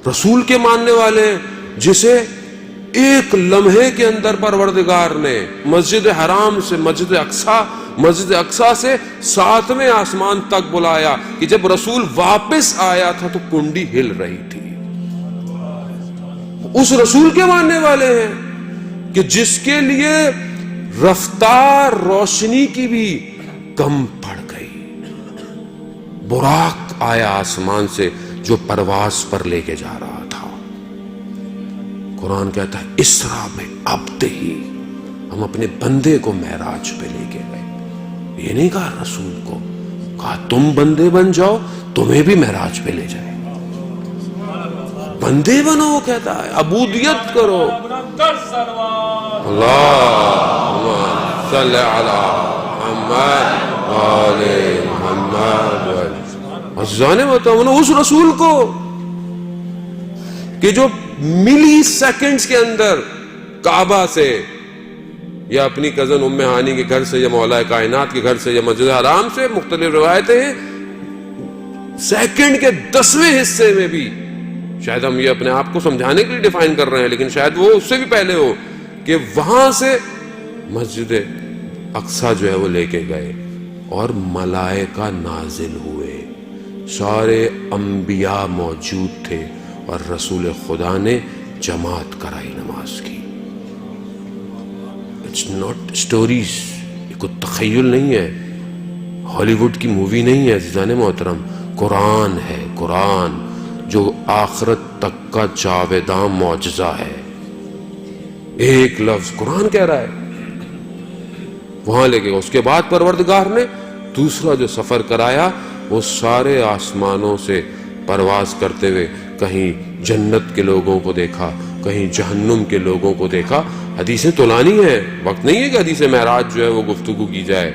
رسول کے ماننے والے ہیں جسے ایک لمحے کے اندر پروردگار نے مسجد حرام سے مسجد اقصی سے 7ویں آسمان تک بلایا کہ جب رسول واپس آیا تھا تو کنڈی ہل رہی تھی. اس رسول کے ماننے والے ہیں کہ جس کے لیے رفتار روشنی کی بھی کم پڑ گئی. براق آیا آسمان سے جو پرواز پر لے کے جا رہا تھا. قرآن کہتا ہے اسرا میں عبد ہی، ہم اپنے بندے کو معراج پہ لے کے گئے. یہ نہیں کہا رسول کو، کہا تم بندے بن جاؤ، تمہیں بھی معراج پہ لے جائے. بندے بنو، وہ کہتا ہے عبودیت کرو. اللہم صلی علی محمد آل محمد. عزیزان محترم، اس رسول کو کہ جو ملی سیکنڈز کے اندر کعبہ سے یا اپنی کزن ام ہانی کے گھر سے یا مولا کائنات کے گھر سے یا مسجد حرام سے، مختلف روایتیں ہیں، سیکنڈ کے 10ویں حصے میں بھی، شاید ہم یہ اپنے آپ کو سمجھانے کے لیے ڈیفائن کر رہے ہیں لیکن شاید وہ اس سے بھی پہلے ہو، کہ وہاں سے مسجد اقصی جو ہے وہ لے کے گئے اور ملائکہ نازل ہوئے. سارے انبیاء موجود تھے اور رسول خدا نے جماعت کرائی نماز کی. اٹس ناٹ اسٹوریز، یہ کوئی تخیل نہیں ہے، ہالی ووڈ کی مووی نہیں ہے عزیزان محترم. قرآن ہے، قرآن جو آخرت تک کا جاویداں معجزہ ہے. ایک لفظ قرآن کہہ رہا ہے، وہاں لے کے. اس کے بعد پروردگار نے دوسرا جو سفر کرایا وہ سارے آسمانوں سے پرواز کرتے ہوئے کہیں جنت کے لوگوں کو دیکھا، کہیں جہنم کے لوگوں کو دیکھا. حدیثیں طولانی ہیں، وقت نہیں ہے کہ حدیث معراج جو ہے وہ گفتگو کی جائے.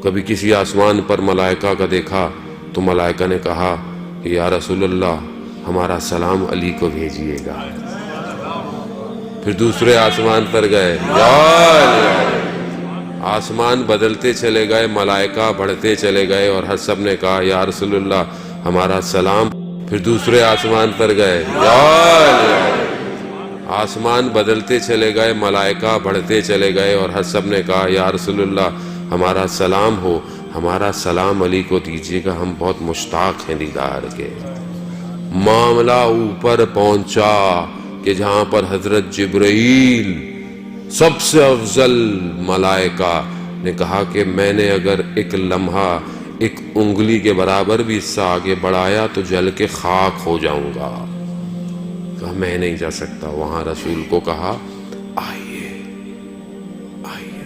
کبھی کسی آسمان پر ملائکہ کا دیکھا تو ملائکہ نے کہا کہ یا رسول اللہ ہمارا سلام علی کو بھیجیے گا. پھر دوسرے آسمان پر گئے، آسمان بدلتے چلے گئے، ملائکہ بڑھتے چلے گئے اور ہر سب نے کہا یا رسول اللہ ہمارا سلام. پھر دوسرے آسمان پر گئے، آسمان بدلتے چلے گئے، ملائکہ بڑھتے چلے گئے اور ہر سب نے کہا یا رسول اللہ ہمارا سلام ہو، ہمارا سلام علی کو دیجیے گا، ہم بہت مشتاق ہیں دیدار کے. معاملہ اوپر پہنچا کہ جہاں پر حضرت جبرائیل سب سے افضل ملائکہ نے کہا کہ میں نے اگر ایک لمحہ ایک انگلی کے برابر بھی حصہ آگے بڑھایا تو جل کے خاک ہو جاؤں گا. کہا میں نہیں جا سکتا. وہاں رسول کو کہا آئیے آئیے.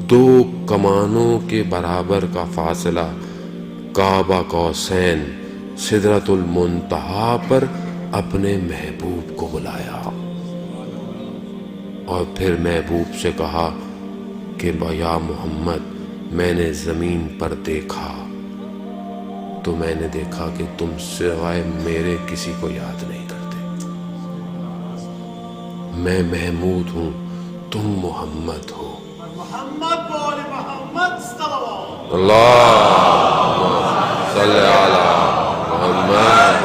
2 کمانوں کے برابر کا فاصلہ، کعبہ قوسین، سدرۃ المنتہا پر اپنے محبوب کو بلایا اور پھر محبوب سے کہا کہ یا محمد میں نے زمین پر دیکھا تو میں نے دیکھا کہ تم سوائے میرے کسی کو یاد نہیں کرتے. میں محمود ہوں، تم محمد ہو. محمد بول محمد صلوات اللہم صلی علی محمد.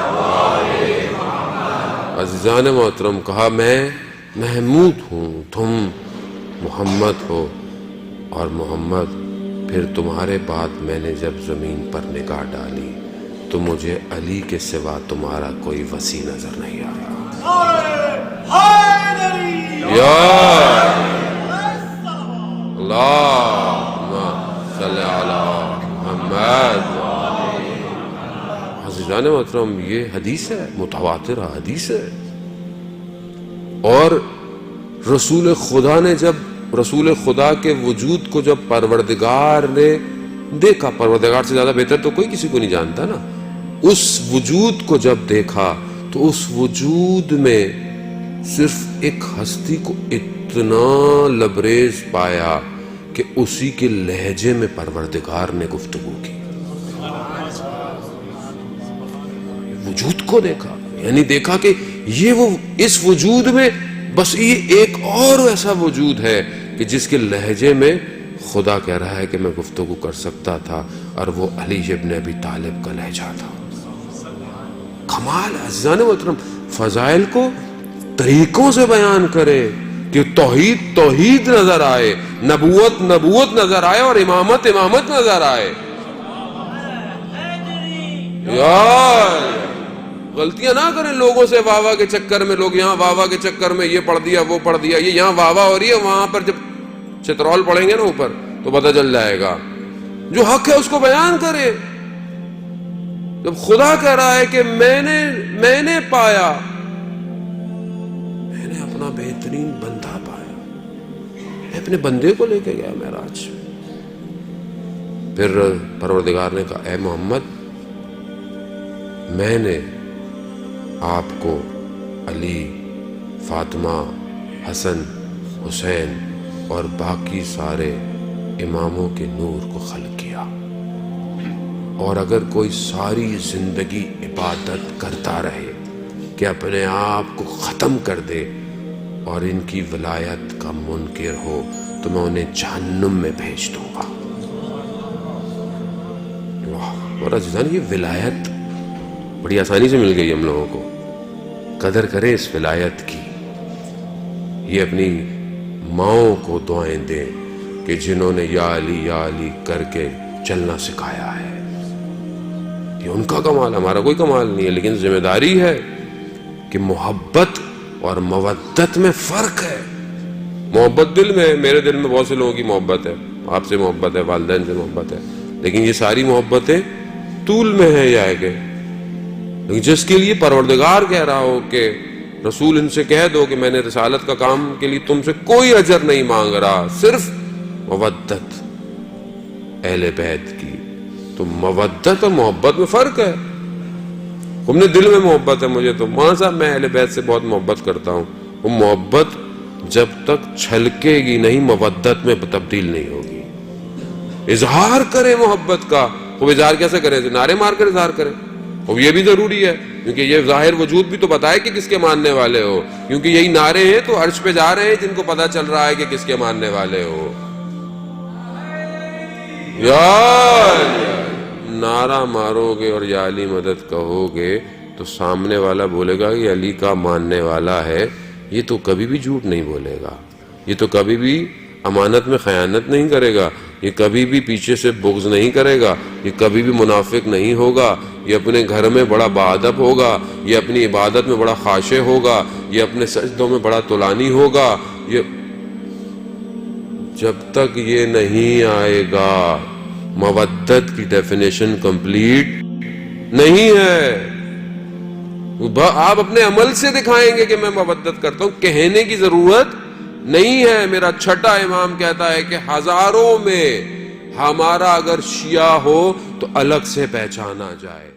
عزیزان محترم، کہا میں محمود ہوں، تم محمد ہو. اور محمد پھر تمہارے بعد میں نے جب زمین پر نگاہ ڈالی تو مجھے علی کے سوا تمہارا کوئی وسیع نظر نہیں آیا. یا اللہم صلی علی محمد. عزیزان محترم، یہ حدیث ہے، متواتر حدیث ہے. اور رسول خدا نے جب رسول خدا کے وجود کو جب پروردگار نے دیکھا، پروردگار سے زیادہ بہتر تو کوئی کسی کو نہیں جانتا نا، اس وجود کو جب دیکھا تو اس وجود میں صرف ایک ہستی کو اتنا لبریز پایا کہ اسی کے لہجے میں پروردگار نے گفتگو کی. وجود کو دیکھا، یعنی دیکھا کہ یہ وہ اس وجود میں بس یہ ایک اور ایسا وجود ہے کہ جس کے لہجے میں خدا کہہ رہا ہے کہ میں گفتگو کر سکتا تھا، اور وہ علی ابن ابی طالب کا لہجہ تھا. کمال عزیزان محترم، فضائل کو طریقوں سے بیان کرے کہ توحید توحید نظر آئے، نبوت نبوت نظر آئے، اور امامت امامت نظر آئے. یار غلطیاں نہ کریں لوگوں سے واہ واہ کے چکر میں. لوگ یہاں واہ واہ کے چکر میں یہ پڑھ دیا وہ پڑھ دیا، یہ یہاں واہ واہ ہو رہی ہے، وہاں پر جب چترول پڑھیں گے نا اوپر تو پتہ چل جائے گا. جو حق ہے اس کو بیان کرے. جب خدا کہہ رہا ہے کہ میں نے پایا، میں نے اپنا بہترین بندہ پایا، میں اپنے بندے کو لے کے گیا معراج میں. پھر پروردگار نے کہا اے محمد، میں نے آپ کو علی، فاطمہ، حسن، حسین اور باقی سارے اماموں کے نور کو خلق کیا، اور اگر کوئی ساری زندگی عبادت کرتا رہے کہ اپنے آپ کو ختم کر دے اور ان کی ولایت کا منکر ہو تو میں انہیں جہنم میں بھیج دوں گا. اور عزیزان، یہ ولایت بڑی آسانی سے مل گئی ہم لوگوں کو. قدر کریں اس ولایت کی. یہ اپنی ماؤں کو دعائیں دیں کہ جنہوں نے یا علی کر کے چلنا سکھایا ہے. یہ ان کا کمال، ہمارا کوئی کمال نہیں ہے. لیکن ذمہ داری ہے کہ محبت اور مودت میں فرق ہے. محبت دل میں ہے. میرے دل میں بہت سے لوگوں کی محبت ہے، آپ سے محبت ہے، والدین سے محبت ہے، لیکن یہ ساری محبتیں طول میں ہے یا کہ لیکن جس کے لیے پروردگار کہہ رہا ہو کہ رسول ان سے کہہ دو کہ میں نے رسالت کا کام کے لیے تم سے کوئی اجر نہیں مانگ رہا، صرف مودت اہل بیت کی. تو مودت اور محبت میں فرق ہے. تم نے دل میں محبت ہے مجھے، تو ماں صاحب میں اہل بیت سے بہت محبت کرتا ہوں. وہ محبت جب تک چھلکے گی نہیں مودت میں تبدیل نہیں ہوگی. اظہار کرے محبت کا. وہ اظہار کیسے کرے؟ نعرے مار کر اظہار کرے. اور یہ بھی ضروری ہے کیونکہ یہ ظاہر وجود بھی تو بتائے کہ کس کے ماننے والے ہو. کیونکہ یہی نعرے ہیں تو عرش پہ جا رہے ہیں جن کو پتا چل رہا ہے کہ کس کے ماننے والے ہو. یا نعرہ مارو گے اور یا علی مدد کہو گے تو سامنے والا بولے گا کہ علی کا ماننے والا ہے. یہ تو کبھی بھی جھوٹ نہیں بولے گا، یہ تو کبھی بھی امانت میں خیانت نہیں کرے گا، یہ کبھی بھی پیچھے سے بغض نہیں کرے گا، یہ کبھی بھی منافق نہیں ہوگا، یہ اپنے گھر میں بڑا باادب ہوگا، یہ اپنی عبادت میں بڑا خاشع ہوگا، یہ اپنے سجدوں میں بڑا طولانی ہوگا. یہ جب تک یہ نہیں آئے گا مودت کی ڈیفینیشن کمپلیٹ نہیں ہے. آپ اپنے عمل سے دکھائیں گے کہ میں مودت کرتا ہوں، کہنے کی ضرورت نہیں ہے. میرا چھٹا امام کہتا ہے کہ ہزاروں میں ہمارا اگر شیعہ ہو تو الگ سے پہچانا جائے.